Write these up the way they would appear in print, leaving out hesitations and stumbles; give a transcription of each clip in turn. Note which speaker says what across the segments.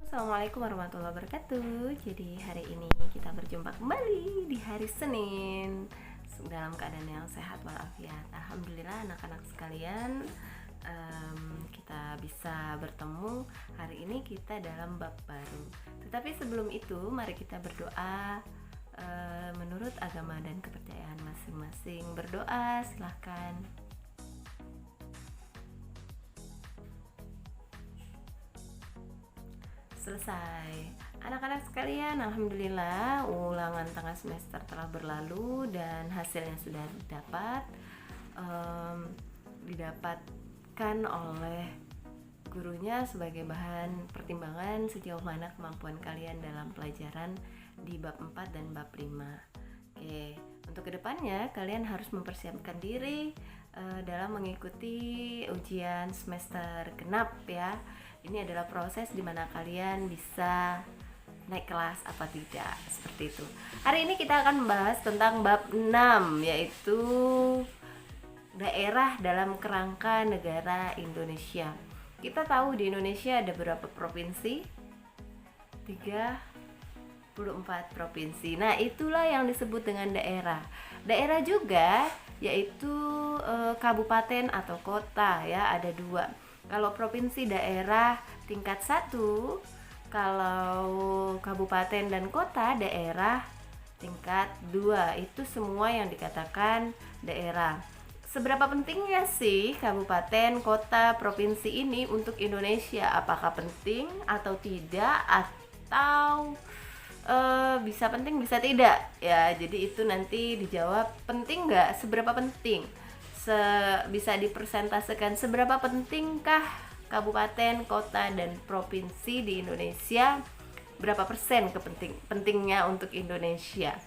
Speaker 1: Assalamualaikum warahmatullahi wabarakatuh. Jadi hari ini kita berjumpa kembali di hari Senin dalam keadaan yang sehat walafiat. Alhamdulillah anak-anak sekalian, kita bisa bertemu hari ini kita dalam bab baru. Tetapi sebelum itu mari kita berdoa menurut agama dan kepercayaan masing-masing. Berdoa silahkan. Selesai. Anak-anak sekalian, alhamdulillah ulangan tengah semester telah berlalu dan hasilnya sudah didapatkan oleh gurunya sebagai bahan pertimbangan sejauh mana kemampuan kalian dalam pelajaran di bab 4 dan bab 5. Oke, untuk kedepannya kalian harus mempersiapkan diri dalam mengikuti ujian semester genap ya. Ini adalah proses di mana kalian bisa naik kelas apa tidak, seperti itu. Hari ini kita akan membahas tentang bab 6, yaitu daerah dalam kerangka negara Indonesia. Kita tahu di Indonesia ada berapa provinsi? 34 provinsi. Nah, itulah yang disebut dengan daerah. Daerah juga yaitu kabupaten atau kota ya, ada dua. Kalau provinsi daerah tingkat 1, kalau kabupaten dan kota daerah tingkat 2. Itu semua yang dikatakan daerah. Seberapa pentingnya sih kabupaten, kota, provinsi ini untuk Indonesia? Apakah penting atau tidak, atau bisa penting bisa tidak? Ya, jadi itu nanti dijawab penting nggak, seberapa penting. Bisa dipresentasikan seberapa pentingkah kabupaten, kota, dan provinsi di Indonesia, berapa persen pentingnya untuk Indonesia.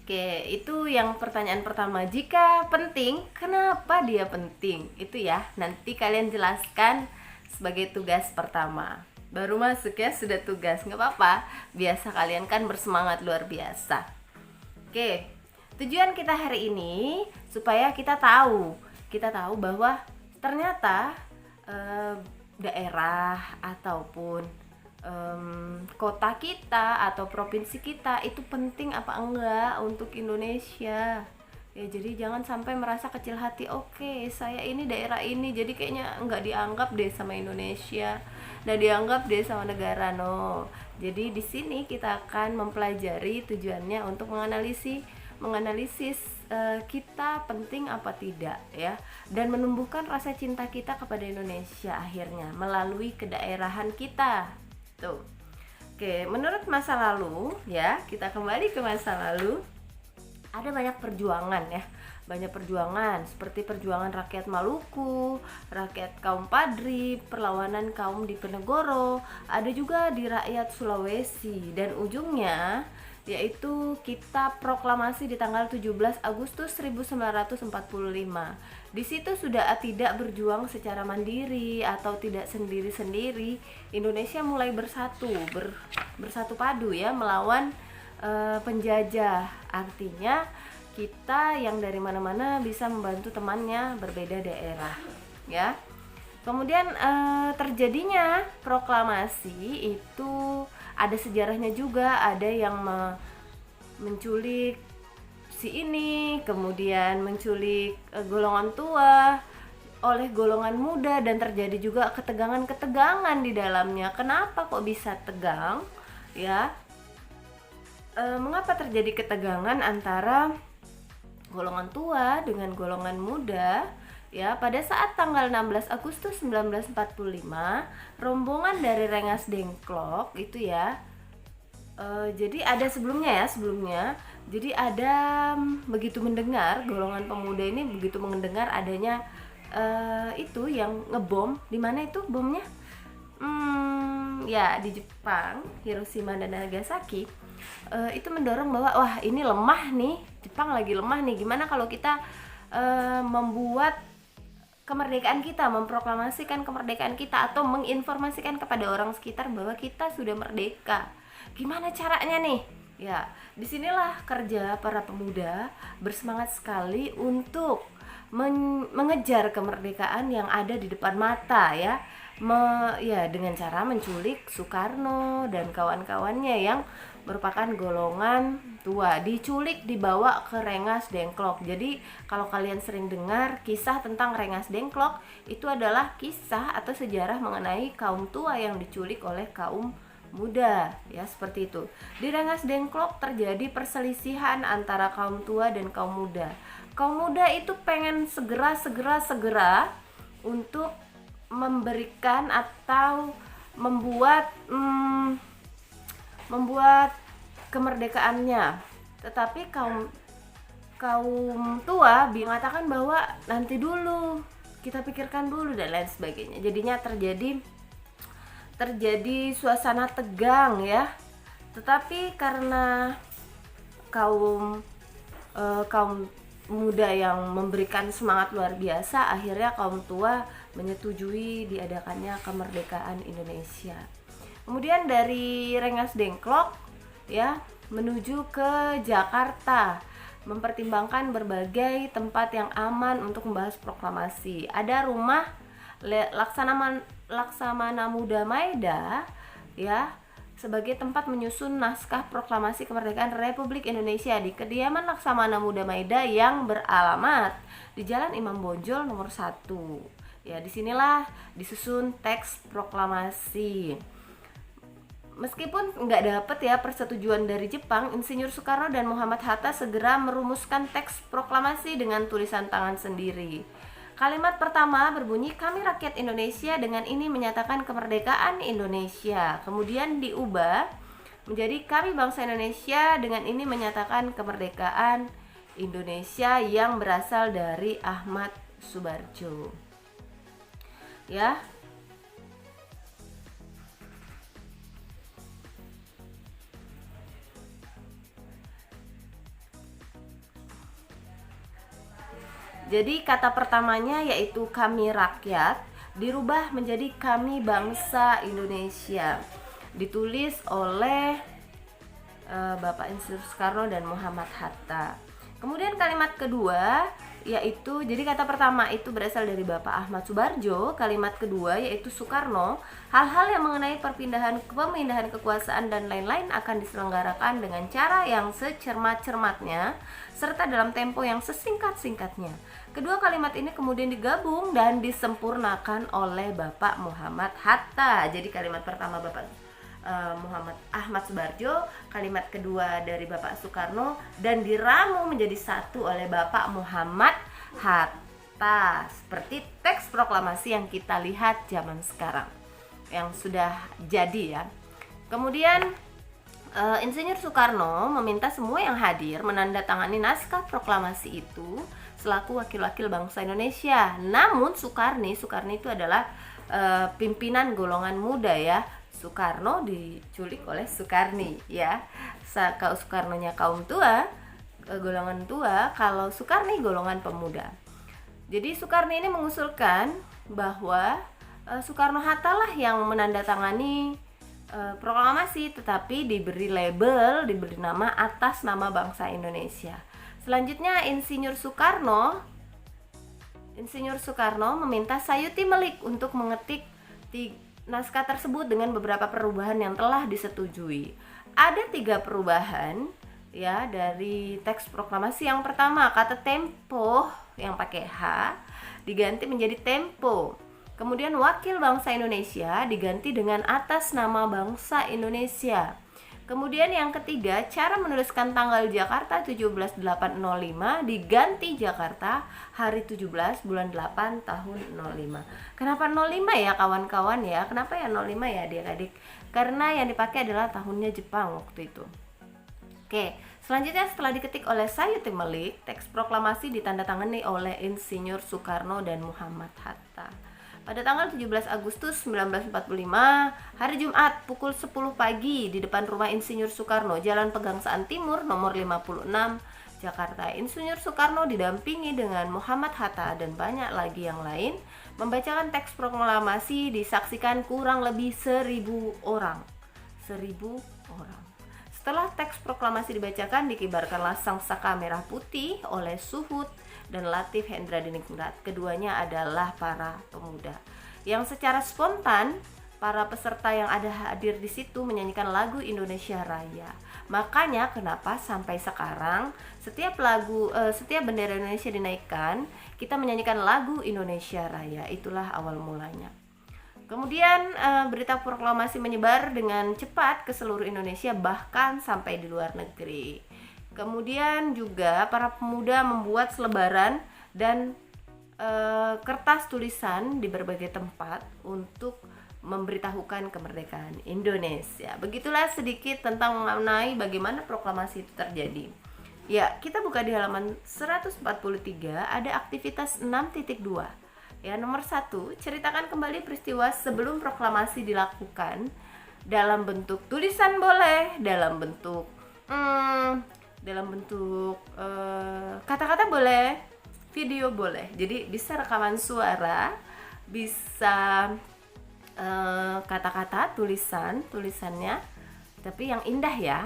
Speaker 1: Oke, itu yang pertanyaan pertama. Jika penting, kenapa dia penting? Itu ya, nanti kalian jelaskan sebagai tugas pertama. Baru masuk ya, sudah tugas, nggak apa-apa. Biasa kalian kan bersemangat luar biasa. Oke, tujuan kita hari ini supaya kita tahu bahwa ternyata daerah ataupun kota kita atau provinsi kita itu penting apa enggak untuk Indonesia. Ya, jadi jangan sampai merasa kecil hati. Oke, saya ini daerah ini, jadi kayaknya enggak dianggap deh sama Indonesia, enggak dianggap deh sama negara. No. Jadi di sini kita akan mempelajari tujuannya untuk menganalisis kita penting apa tidak ya, dan menumbuhkan rasa cinta kita kepada Indonesia akhirnya melalui kedaerahan kita. Tuh. Oke, menurut masa lalu ya, kita kembali ke masa lalu. Ada banyak perjuangan ya. Banyak perjuangan seperti perjuangan rakyat Maluku, rakyat kaum Padri, perlawanan kaum Diponegoro, ada juga di rakyat Sulawesi, dan ujungnya yaitu kita proklamasi di tanggal 17 Agustus 1945. Di situ sudah tidak berjuang secara mandiri atau tidak sendiri-sendiri. Indonesia mulai bersatu padu ya melawan penjajah. Artinya kita yang dari mana-mana bisa membantu temannya berbeda daerah ya. Kemudian terjadinya proklamasi itu ada sejarahnya juga. Ada yang menculik si ini, kemudian menculik golongan tua oleh golongan muda, dan terjadi juga ketegangan-ketegangan di dalamnya. Kenapa kok bisa tegang ya? Mengapa terjadi ketegangan antara golongan tua dengan golongan muda? Ya, pada saat tanggal 16 Agustus 1945, rombongan dari Rengas Dengklok itu ya. Jadi ada sebelumnya. Jadi ada begitu mendengar, golongan pemuda ini begitu mendengar adanya itu yang ngebom. Di mana itu bomnya? Ya di Jepang, Hiroshima dan Nagasaki. Itu mendorong bahwa wah, ini lemah nih, Jepang lagi lemah nih. Gimana kalau kita membuat kemerdekaan kita, memproklamasikan kemerdekaan kita, atau menginformasikan kepada orang sekitar bahwa kita sudah merdeka. Gimana caranya nih? Ya, disinilah kerja para pemuda bersemangat sekali untuk mengejar kemerdekaan yang ada di depan mata ya. dengan cara menculik Soekarno dan kawan-kawannya yang merupakan golongan tua, diculik, dibawa ke Rengas Dengklok. Jadi kalau kalian sering dengar kisah tentang Rengas Dengklok, itu adalah kisah atau sejarah mengenai kaum tua yang diculik oleh kaum muda, ya seperti itu. Di Rengas Dengklok terjadi perselisihan antara kaum tua dan kaum muda. Kaum muda itu pengen segera untuk memberikan atau membuat kemerdekaannya, tetapi kaum tua mengatakan bahwa nanti dulu, kita pikirkan dulu dan lain sebagainya. Jadinya terjadi suasana tegang ya. Tetapi karena kaum muda yang memberikan semangat luar biasa, akhirnya kaum tua menyetujui diadakannya kemerdekaan Indonesia. Kemudian dari Rengas Dengklok ya menuju ke Jakarta, mempertimbangkan berbagai tempat yang aman untuk membahas proklamasi. Ada rumah Laksamana Muda Maeda ya sebagai tempat menyusun naskah proklamasi kemerdekaan Republik Indonesia di kediaman Laksamana Muda Maeda yang beralamat di Jalan Imam Bonjol nomor 1. Ya, disinilah disusun teks proklamasi. Meskipun nggak dapet ya persetujuan dari Jepang, Insinyur Soekarno dan Muhammad Hatta segera merumuskan teks proklamasi dengan tulisan tangan sendiri. Kalimat pertama berbunyi, "Kami rakyat Indonesia dengan ini menyatakan kemerdekaan Indonesia." Kemudian diubah menjadi, "Kami bangsa Indonesia dengan ini menyatakan kemerdekaan Indonesia yang berasal dari Ahmad Subarjo." Ya. Jadi kata pertamanya yaitu kami rakyat dirubah menjadi kami bangsa Indonesia. Ditulis oleh Bapak Insinyur Soekarno dan Muhammad Hatta. Kemudian kalimat kedua yaitu, jadi kata pertama itu berasal dari Bapak Ahmad Subarjo, kalimat kedua yaitu Soekarno, hal-hal yang mengenai pemindahan kekuasaan dan lain-lain akan diselenggarakan dengan cara yang secermat-cermatnya serta dalam tempo yang sesingkat-singkatnya. Kedua kalimat ini kemudian digabung dan disempurnakan oleh Bapak Muhammad Hatta. Jadi kalimat pertama Bapak Muhammad Ahmad Subarjo, kalimat kedua dari Bapak Soekarno, dan diramu menjadi satu oleh Bapak Muhammad Hatta, seperti teks proklamasi yang kita lihat zaman sekarang yang sudah jadi ya. Kemudian Insinyur Soekarno meminta semua yang hadir menandatangani naskah proklamasi itu selaku wakil-wakil bangsa Indonesia. Namun Soekarni itu adalah pimpinan golongan muda ya. Soekarno diculik oleh Soekarni ya. Kalau Soekarnonya kaum tua, golongan tua, kalau Soekarni golongan pemuda. Jadi Soekarni ini mengusulkan bahwa Soekarno-Hatta lah yang menandatangani proklamasi, tetapi diberi label, diberi nama atas nama bangsa Indonesia. Selanjutnya Insinyur Soekarno meminta Sayuti Melik untuk mengetik naskah tersebut dengan beberapa perubahan yang telah disetujui. Ada 3 perubahan ya dari teks proklamasi. Yang pertama, kata tempo yang pakai H diganti menjadi tempo. Kemudian wakil bangsa Indonesia diganti dengan atas nama bangsa Indonesia. Kemudian yang ketiga, cara menuliskan tanggal Jakarta 17/8/05 diganti Jakarta hari 17 bulan 8 tahun 05. Kenapa 05 ya kawan-kawan ya? Kenapa ya 05 ya adik-adik? Karena yang dipakai adalah tahunnya Jepang waktu itu. Oke, selanjutnya setelah diketik oleh Sayuti Melik, teks proklamasi ditandatangani oleh Insinyur Soekarno dan Muhammad Hatta. Pada tanggal 17 Agustus 1945, hari Jumat pukul 10 pagi di depan rumah Insinyur Soekarno, Jalan Pegangsaan Timur nomor 56, Jakarta. Insinyur Soekarno didampingi dengan Muhammad Hatta dan banyak lagi yang lain membacakan teks proklamasi, disaksikan kurang lebih 1000 orang. 1000 orang. Setelah teks proklamasi dibacakan, dikibarkanlah sangsaka merah putih oleh Suhut dan Latif Hendra Diningrat. Keduanya adalah para pemuda. yang secara spontan para peserta yang ada hadir di situ menyanyikan lagu Indonesia Raya. Makanya kenapa sampai sekarang setiap bendera Indonesia dinaikkan, kita menyanyikan lagu Indonesia Raya. Itulah awal mulanya. Kemudian berita proklamasi menyebar dengan cepat ke seluruh Indonesia, bahkan sampai di luar negeri. Kemudian juga para pemuda membuat selebaran dan kertas tulisan di berbagai tempat untuk memberitahukan kemerdekaan Indonesia. Begitulah sedikit tentang mengenai bagaimana proklamasi itu terjadi. Ya, kita buka di halaman 143, ada aktivitas 6.2. Ya, nomor 1, ceritakan kembali peristiwa sebelum proklamasi dilakukan. Dalam bentuk tulisan boleh, dalam bentuk kata-kata boleh, video boleh. Jadi bisa rekaman suara, bisa kata-kata, tulisannya, tapi yang indah ya.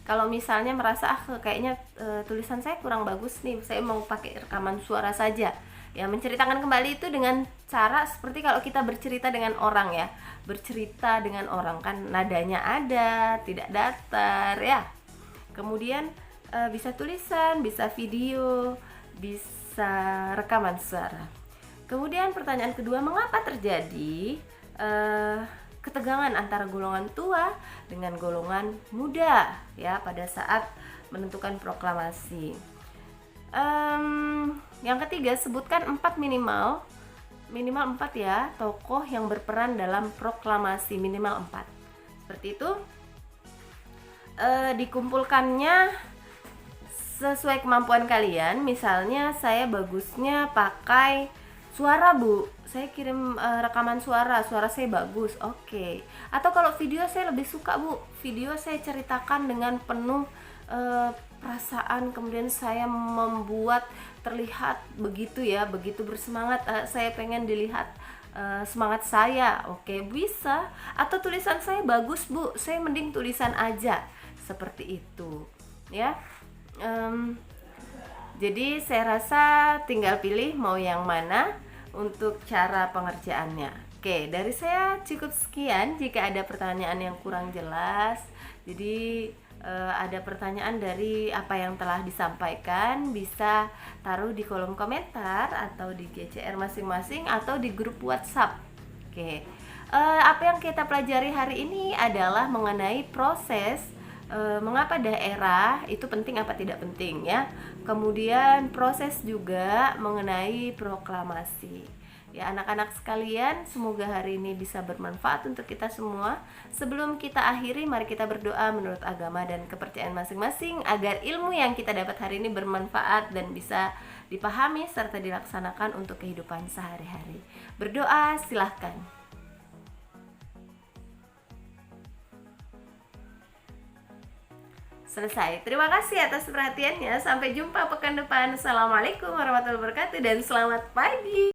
Speaker 1: Kalau misalnya merasa kayaknya tulisan saya kurang bagus nih, saya mau pakai rekaman suara saja. Ya, menceritakan kembali itu dengan cara seperti kalau kita bercerita dengan orang ya. Bercerita dengan orang kan nadanya ada, tidak datar ya. Kemudian bisa tulisan, bisa video, bisa rekaman suara. Kemudian pertanyaan kedua, mengapa terjadi ketegangan antara golongan tua dengan golongan muda ya pada saat menentukan proklamasi. Yang ketiga, sebutkan 4 minimal 4 ya tokoh yang berperan dalam proklamasi, minimal 4. Seperti itu. Dikumpulkannya sesuai kemampuan kalian. Misalnya saya bagusnya pakai suara, Bu. Saya kirim rekaman suara saya bagus. Oke. Atau kalau video saya lebih suka, Bu. Video saya ceritakan dengan penuh perasaan, kemudian saya membuat terlihat begitu ya, begitu bersemangat. Saya pengen dilihat semangat saya. Oke, bisa. Atau tulisan saya bagus, Bu. Saya mending tulisan aja. Seperti itu. Ya. Jadi saya rasa tinggal pilih mau yang mana untuk cara pengerjaannya. Oke, dari saya cukup sekian. Jika ada pertanyaan yang kurang jelas, jadi ada pertanyaan dari apa yang telah disampaikan, bisa taruh di kolom komentar atau di GCR masing-masing atau di grup WhatsApp. Oke, apa yang kita pelajari hari ini adalah mengenai proses mengapa daerah itu penting apa tidak penting ya. Kemudian proses juga mengenai proklamasi. Ya, anak-anak sekalian, semoga hari ini bisa bermanfaat untuk kita semua. Sebelum kita akhiri, mari kita berdoa menurut agama dan kepercayaan masing-masing agar ilmu yang kita dapat hari ini bermanfaat dan bisa dipahami serta dilaksanakan untuk kehidupan sehari-hari. Berdoa, silahkan. Selesai. Terima kasih atas perhatiannya. Sampai jumpa pekan depan. Assalamualaikum warahmatullahi wabarakatuh dan selamat pagi.